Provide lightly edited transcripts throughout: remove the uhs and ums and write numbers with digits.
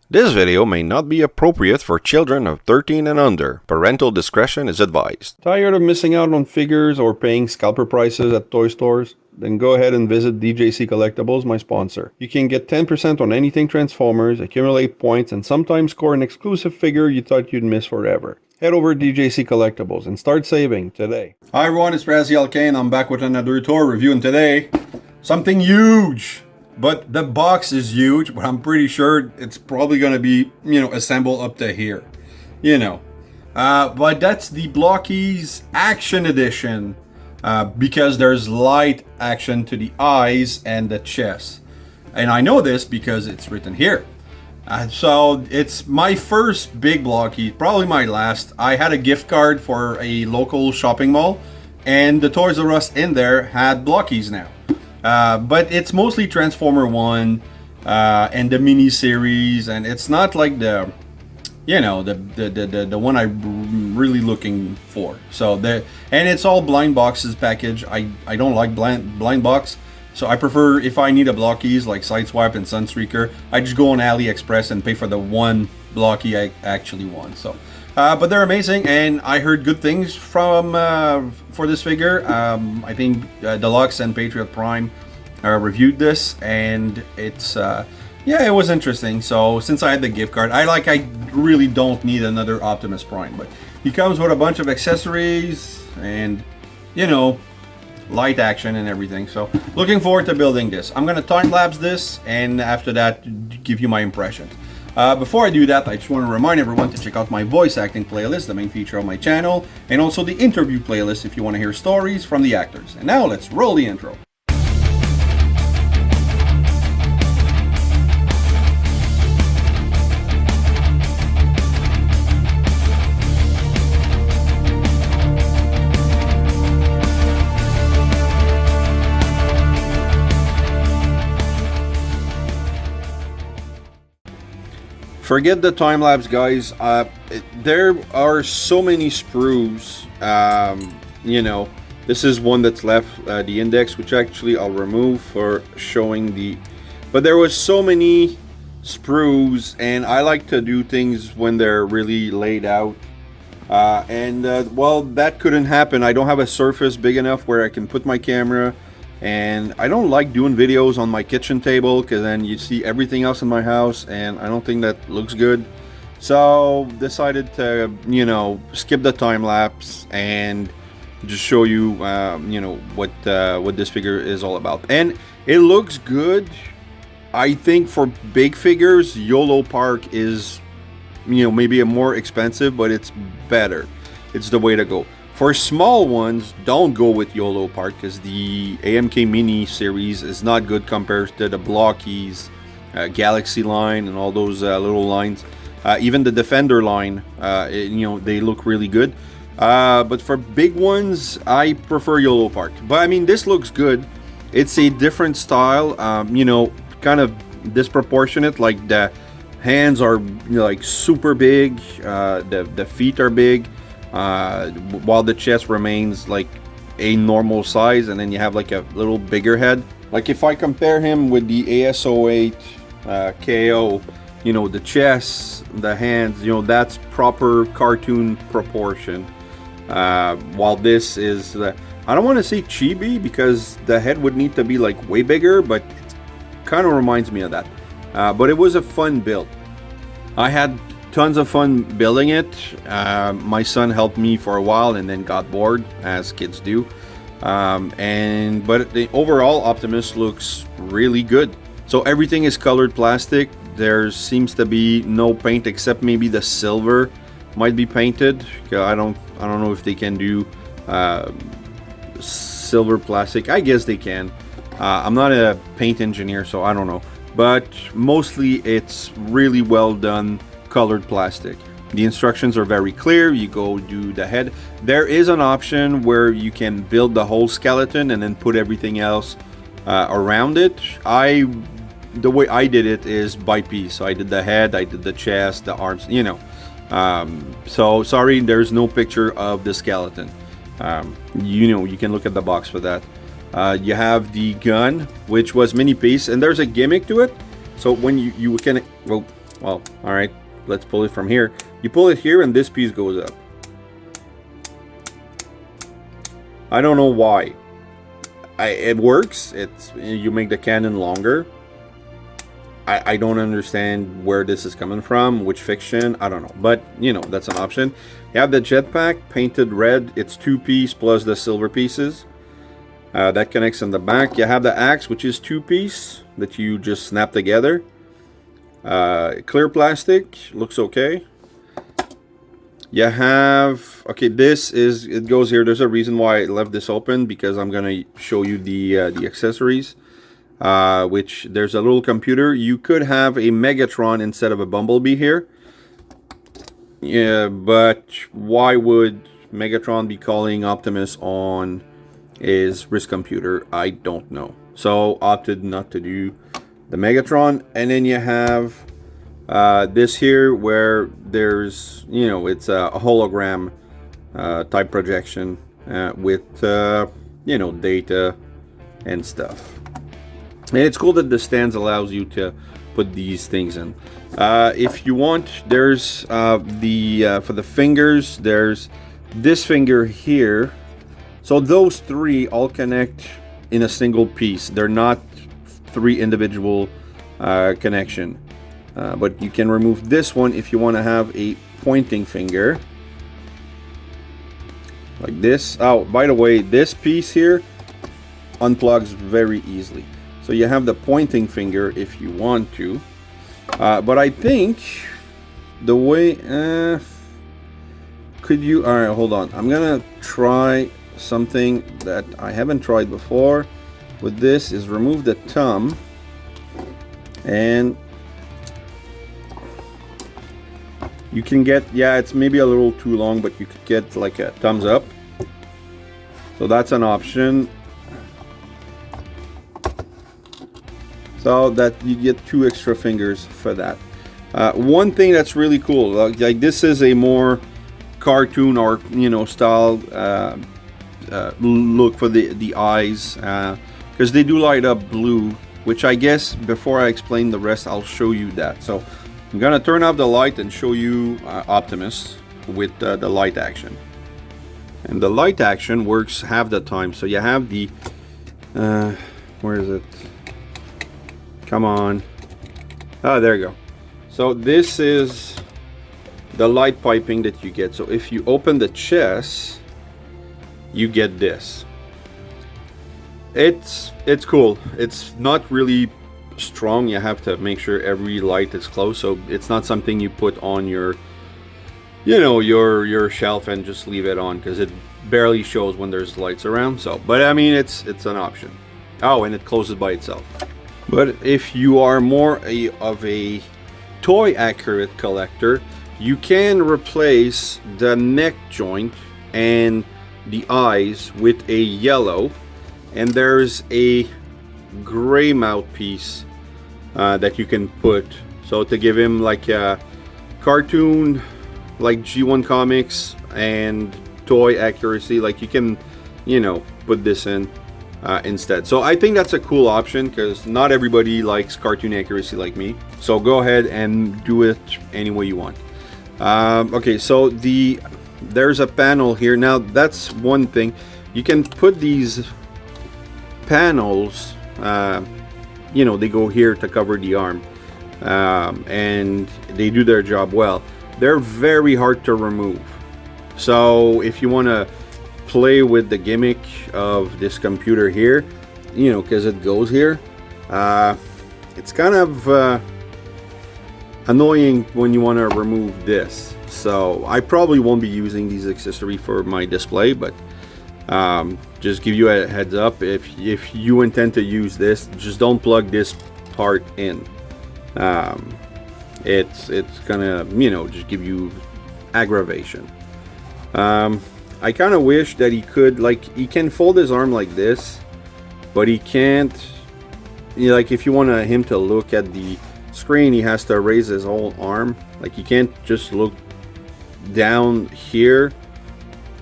This video may not be appropriate for children of 13 and under. Parental discretion is advised. Tired of missing out on figures or paying scalper prices at toy stores? Then go ahead and visit DJC Collectibles, my sponsor. You can get 10% on anything Transformers, accumulate points, and sometimes score an exclusive figure you thought you'd miss forever. Head over to DJC Collectibles and start saving today. Hi everyone, it's Razyel Kayne. I'm back with another toy review, and today, something huge. But the box is huge, but I'm pretty sure it's probably going to be, assembled up to here. But that's the Blokees Action Edition. Because there's light action to the eyes and the chest. And I know this because it's written here. So it's my first big Blokees, probably my last. I had a gift card for a local shopping mall, and the Toys R Us in there had Blokees now. But it's mostly Transformer 1 and the mini series, and it's not like the one I'm really looking for. So and it's all blind boxes package. I don't like blind box, so I prefer, if I need a Blokees like Sideswipe and Sunstreaker, I just go on AliExpress and pay for the one Blokees I actually want. So but they're amazing, and I heard good things from for this figure. I think Deluxe and Patriot Prime reviewed this, and it's yeah, it was interesting. So since I had the gift card, I really don't need another Optimus Prime, but he comes with a bunch of accessories and light action and everything. So looking forward to building this. I'm gonna time lapse this, and after that give you my impressions. Before I do that, I just want to remind everyone to check out my voice acting playlist, the main feature of my channel, and also the interview playlist if you want to hear stories from the actors. And now let's roll the intro. Forget the time lapse, guys. There are so many sprues. This is one that's left, the index, which actually I'll remove for showing the. But there was so many sprues, and I like to do things when they're really laid out. Well, that couldn't happen. I don't have a surface big enough where I can put my camera. And I don't like doing videos on my kitchen table, because then you see everything else in my house, and I don't think that looks good. So decided to skip the time lapse and just show you what this figure is all about. And it looks good. I think for big figures, YOLO Park is maybe a more expensive, but it's better. It's the way to go. For small ones, don't go with YOLO Park, because the AMK Mini series is not good compared to the Blokees Galaxy line and all those little lines. Even the Defender line, they look really good. But for big ones, I prefer YOLO Park. But I mean, this looks good. It's a different style, kind of disproportionate. Like the hands are like super big, the feet are big. While the chest remains like a normal size, and then you have like a little bigger head. Like if I compare him with the ASO8 KO, the chest, the hands, that's proper cartoon proportion. While this is, I don't want to say chibi, because the head would need to be like way bigger, but it kind of reminds me of that. But it was a fun build. I had tons of fun building it. My son helped me for a while and then got bored, as kids do. But the overall Optimus looks really good. So everything is colored plastic. There seems to be no paint, except maybe the silver might be painted. I don't know if they can do silver plastic. I guess they can. I'm not a paint engineer, so I don't know. But mostly it's really well done colored plastic. The instructions are very clear. You go do the head. There is an option where you can build the whole skeleton and then put everything else around it. The way I did it is by piece. So I did the head, I did the chest, the arms, so sorry, there's no picture of the skeleton. You can look at the box for that. You have the gun, which was mini piece, and there's a gimmick to it. So when you can, well, well, all right, let's pull it from here. You pull it here and this piece goes up. I don't know why. It works. You make the cannon longer. I don't understand where this is coming from, which fiction, I don't know. But, you know, that's an option. You have the jetpack painted red. It's 2-piece plus the silver pieces. That connects in the back. You have the axe, which is 2-piece that you just snap together. Clear plastic, looks okay. You have, okay, it goes here. There's a reason why I left this open, because I'm gonna show you the accessories. Which there's a little computer. You could have a Megatron instead of a Bumblebee here. Yeah, but why would Megatron be calling Optimus on his wrist computer? I don't know. So opted not to do the Megatron. And then you have this here where there's, you know, it's a hologram type projection with, you know, data and stuff. And it's cool that the stands allows you to put these things in. If you want, there's for the fingers, there's this finger here. So those three all connect in a single piece. They're not 3 individual connection. But you can remove this one if you want to have a pointing finger. Like this. Oh, by the way, this piece here unplugs very easily. So you have the pointing finger if you want to. But I think the way... could you... Alright, hold on. I'm gonna try something that I haven't tried before. With this is remove the thumb. And... you can get... yeah, it's maybe a little too long, but you could get like a thumbs up. So that's an option. So that you get 2 extra fingers for that. One thing that's really cool, like this is a more cartoon or, you know, style look for the eyes, because they do light up blue, which I guess before I explain the rest I'll show you that. So I'm gonna turn off the light and show you Optimus with the light action. And the light action works half the time. So you have the where is it? Come on. Oh, there you go. So this is the light piping that you get. So if you open the chest, you get this. It's cool. It's not really strong. You have to make sure every light is close. So it's not something you put on your, you know, your shelf and just leave it on, because it barely shows when there's lights around. So, but I mean, it's an option. Oh, and it closes by itself. But if you are more of a toy accurate collector, you can replace the neck joint and the eyes with a yellow, and there's a gray mouthpiece that you can put, so to give him like a cartoon like G1 comics and toy accuracy, like you can, you know, put this in instead. So I think that's a cool option, because not everybody likes cartoon accuracy like me. So go ahead and do it any way you want. Okay, so there's a panel here. Now that's one thing. You can put these panels, you know, they go here to cover the arm, and they do their job well. They're very hard to remove. So if you want to play with the gimmick of this computer here, you know, because it goes here, it's kind of annoying when you want to remove this. So I probably won't be using these accessories for my display, but just give you a heads up, if you intend to use this, just don't plug this part in. It's gonna, you know, just give you aggravation. I kind of wish that he could, like, he can fold his arm like this, but he can't, you know, like if you want him to look at the screen, he has to raise his whole arm. Like he can't just look down here.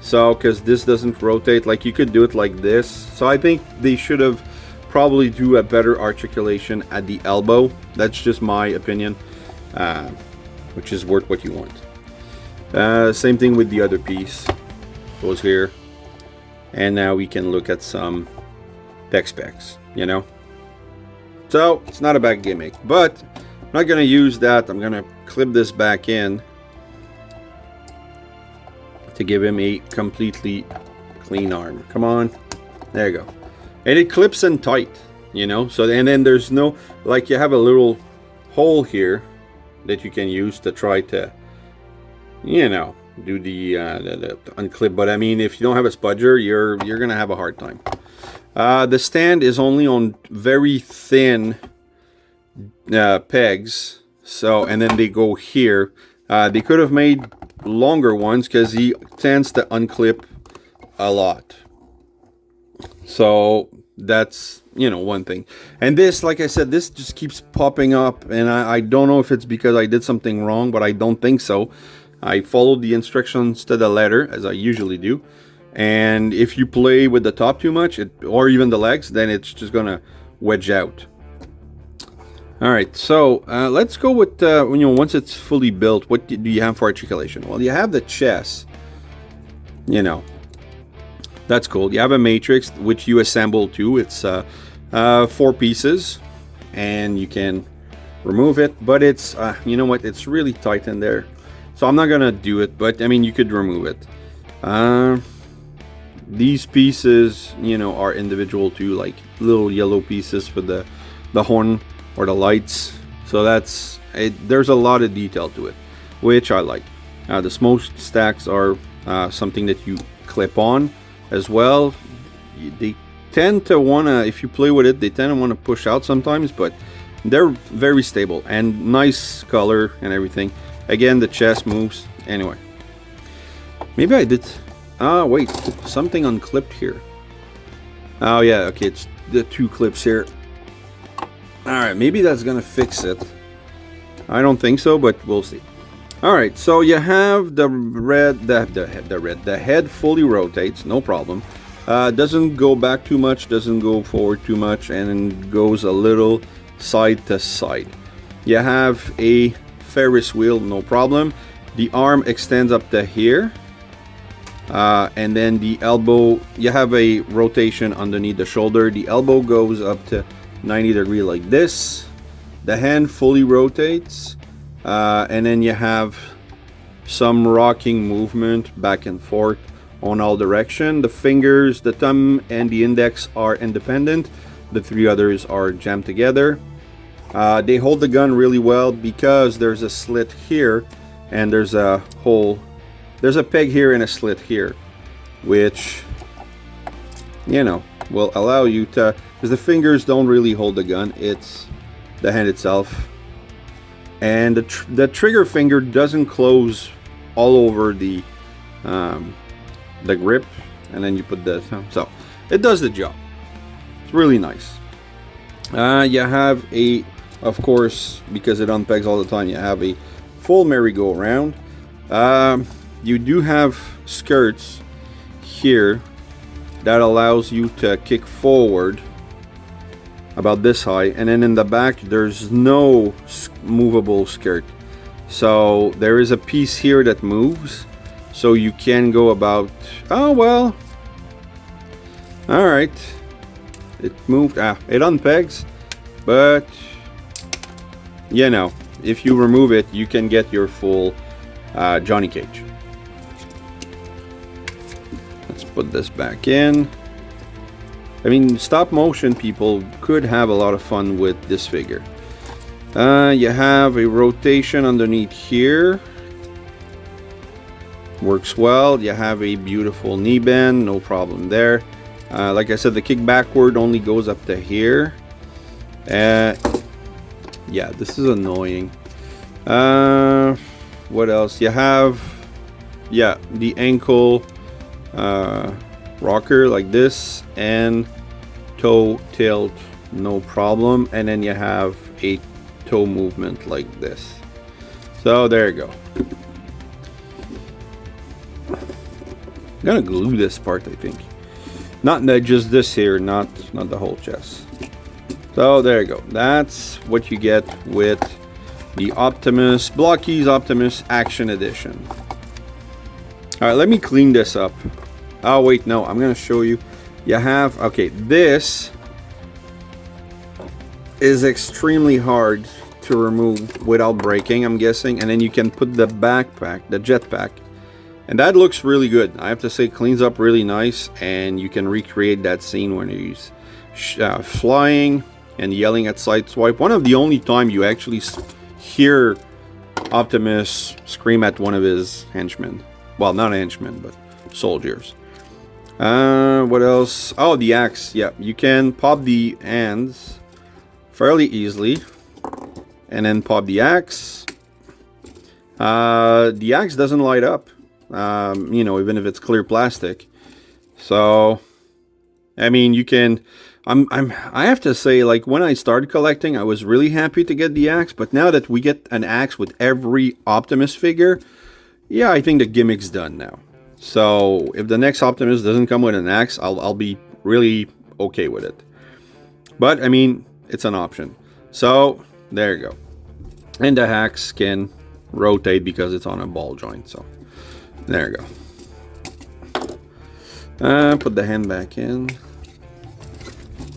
So, because this doesn't rotate, like you could do it like this. So I think they should have probably do a better articulation at the elbow. That's just my opinion. which is worth what you want. Same thing with the other piece. Goes here. And now we can look at some tech specs, you know. So it's not a bad gimmick, but I'm not gonna use that. I'm gonna clip this back in to give him a completely clean arm. Come on, there you go. And it clips in tight, you know. So and then there's no, like, you have a little hole here that you can use to try to, you know, do the unclip. But I mean, if you don't have a spudger, you're gonna have a hard time. The stand is only on very thin pegs, so, and then they go here. They could have made longer ones because he tends to unclip a lot. So that's, you know, one thing. And this, like I said, this just keeps popping up, and I don't know if it's because I did something wrong, but I don't think so. I followed the instructions to the letter, as I usually do. And if you play with the top too much, or even the legs, then it's just gonna wedge out. All right, so let's go with you know, once it's fully built, what do you have for articulation? Well, you have the chest, you know, that's cool. You have a matrix which you assemble too. It's 4 pieces, and you can remove it, but it's you know what, it's really tight in there, so I'm not gonna do it. But I mean, you could remove it. These pieces, you know, are individual too, like little yellow pieces for the horn or the lights. So that's it. There's a lot of detail to it, which I like. The smokestacks are something that you clip on as well. They tend to wanna, if you play with it, they tend to want to push out sometimes, but they're very stable and nice color and everything. Again, the chest moves. Anyway, maybe I did. Wait, something unclipped here. Oh yeah, okay, it's the 2 clips here. Alright, maybe that's gonna fix it. I don't think so, but we'll see. Alright, so you have the the head fully rotates, no problem. Doesn't go back too much, doesn't go forward too much, and goes a little side to side. You have a Ferris wheel, no problem. The arm extends up to here. And then the elbow, you have a rotation underneath the shoulder. The elbow goes up to 90 degrees like this. The hand fully rotates, and then you have some rocking movement back and forth on all direction. The fingers, the thumb and the index are independent. The 3 others are jammed together. They hold the gun really well because there's a slit here and there's a hole. There's a peg here and a slit here, which, you know, will allow you to, because the fingers don't really hold the gun, it's the hand itself. And the trigger finger doesn't close all over the grip, and then you put the, so it does the job. It's really nice. You have a, of course, because it unpegs all the time, you have a full merry-go-round. You do have skirts here that allows you to kick forward about this high, and then in the back there's no movable skirt. So there is a piece here that moves, so you can go about, oh well, all right, it moved, it unpegs, but you know, if you remove it, you can get your full Johnny Cage. Let's put this back in. I mean, stop motion people could have a lot of fun with this figure. You have a rotation underneath here. Works well. You have a beautiful knee bend, no problem there. Like I said, the kick backward only goes up to here. Yeah, this is annoying. What else? You have, yeah, the ankle rocker like this, and toe tilt, no problem. And then you have a toe movement like this. So there you go. I'm gonna glue this part, I think. Not just this here, not the whole chest. So there you go. That's what you get with the Optimus, Blokees Optimus Action Edition. Alright, let me clean this up. Oh wait, no, I'm gonna show you. You have, okay, this is extremely hard to remove without breaking, I'm guessing. And then you can put the backpack, the jetpack. And that looks really good. I have to say, cleans up really nice. And you can recreate that scene when he's flying and yelling at Sideswipe. One of the only time you actually hear Optimus scream at one of his henchmen. Well, not henchmen, but soldiers. What else? Oh, the axe. Yeah, you can pop the ends fairly easily. And then pop the axe. The axe doesn't light up. You know, even if it's clear plastic. So, I mean, you can... I have to say, like, when I started collecting, I was really happy to get the axe. But now that we get an axe with every Optimus figure, yeah, I think the gimmick's done now. So, if the next Optimus doesn't come with an axe, I'll be really okay with it. But, I mean, it's an option. So, there you go. And the axe can rotate because it's on a ball joint. So, there you go. Put the hand back in.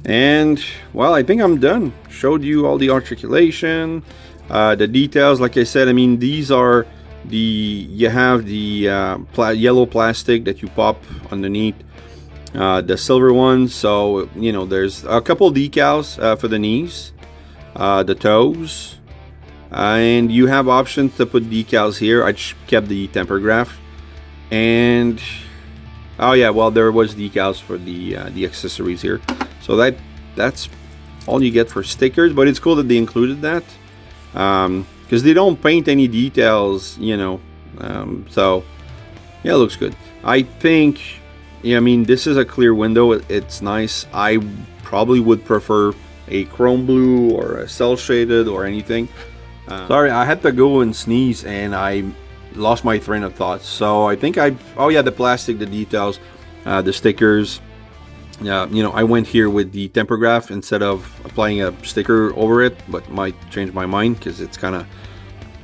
And, well, I think I'm done. Showed you all the articulation, the details. Like I said, I mean, these are the... You have the yellow plastic that you pop underneath. The silver ones. So, you know, there's a couple decals for the knees, the toes. And you have options to put decals here. I just kept the temper graph. And... Oh, yeah, well, there was decals for the accessories here. So that's all you get for stickers, but it's cool that they included that, because they don't paint any details, you know. So yeah, it looks good. I think, yeah, I mean, this is a clear window. It's nice. I probably would prefer a chrome blue or a cell shaded or anything. Sorry, I had to go and sneeze and I lost my train of thought. So I think oh yeah, the plastic, the details, the stickers. You know, I went here with the temper graph instead of applying a sticker over it, but might change my mind because it's kind of,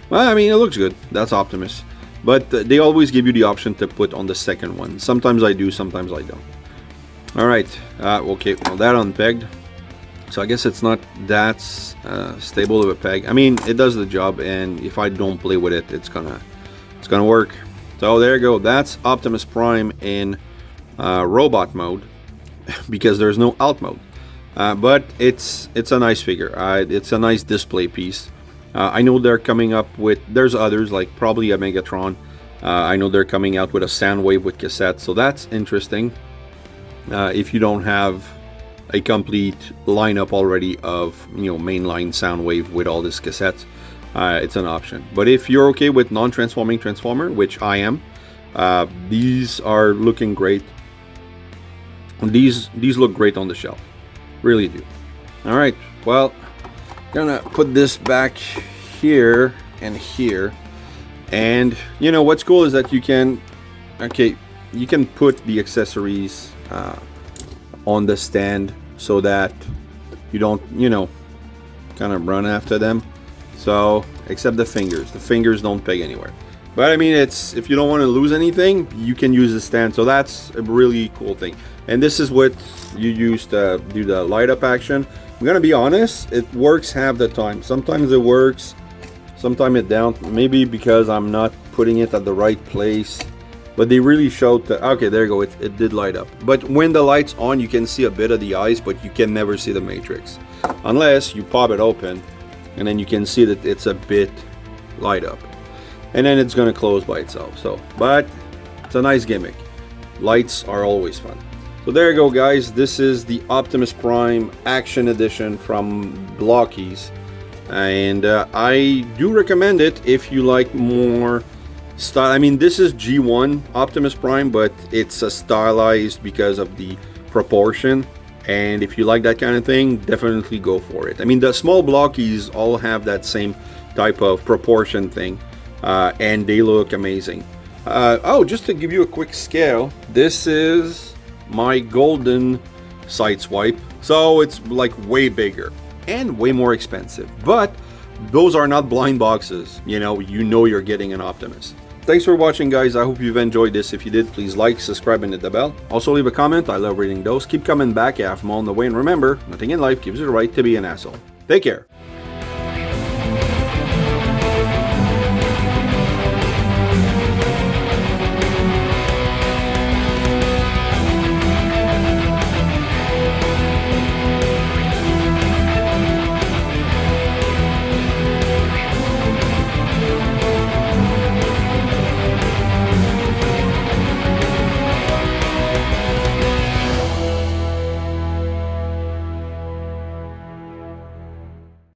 well, I mean, it looks good. That's Optimus. But they always give you the option to put on the second one. Sometimes I do, sometimes I don't. All right. Okay, well, that unpegged. So I guess it's not that stable of a peg. I mean, it does the job, and if I don't play with it, it's gonna work. So there you go. That's Optimus Prime in robot mode. Because there's no alt mode, but it's a nice figure. It's a nice display piece. I know they're coming up with, there's others like probably a Megatron. I know they're coming out with a Soundwave with cassettes, so that's interesting. If you don't have a complete lineup already of, you know, mainline Soundwave with all this cassettes, it's an option. But if you're okay with non-transforming Transformer, which I am, these are looking great. These look great on the shelf, really do. All right, well, gonna put this back here and here, and you know what's cool is that you can, you can put the accessories on the stand so that you don't, you know, kind of run after them. So except the fingers don't peg anywhere. But I mean, it's, if you don't want to lose anything, you can use the stand. So that's a really cool thing. And this is what you use to do the light up action. I'm gonna be honest, it works half the time. Sometimes it works, sometimes it don't. Maybe because I'm not putting it at the right place. But they really showed that, okay, there you go, it did light up. But when the light's on, you can see a bit of the eyes, but you can never see the matrix. Unless you pop it open, and then you can see that it's a bit light up. And then it's gonna close by itself. So, but it's a nice gimmick. Lights are always fun. So there you go, guys. This is the Optimus Prime Action Edition from Blokees, and I do recommend it if you like more style. I mean, this is G1 Optimus Prime, but it's a stylized because of the proportion. And if you like that kind of thing, definitely go for it. I mean, the small Blokees all have that same type of proportion thing. And they look amazing. Oh, just to give you a quick scale, this is my golden Sideswipe, so it's like way bigger and way more expensive. But those are not blind boxes. You know you're getting an Optimus. Thanks for watching, guys. I hope you've enjoyed this. If you did, please like, subscribe, and hit the bell. Also leave a comment. I love reading those. Keep coming back. I have them all on the way. And remember, nothing in life gives you the right to be an asshole. Take care.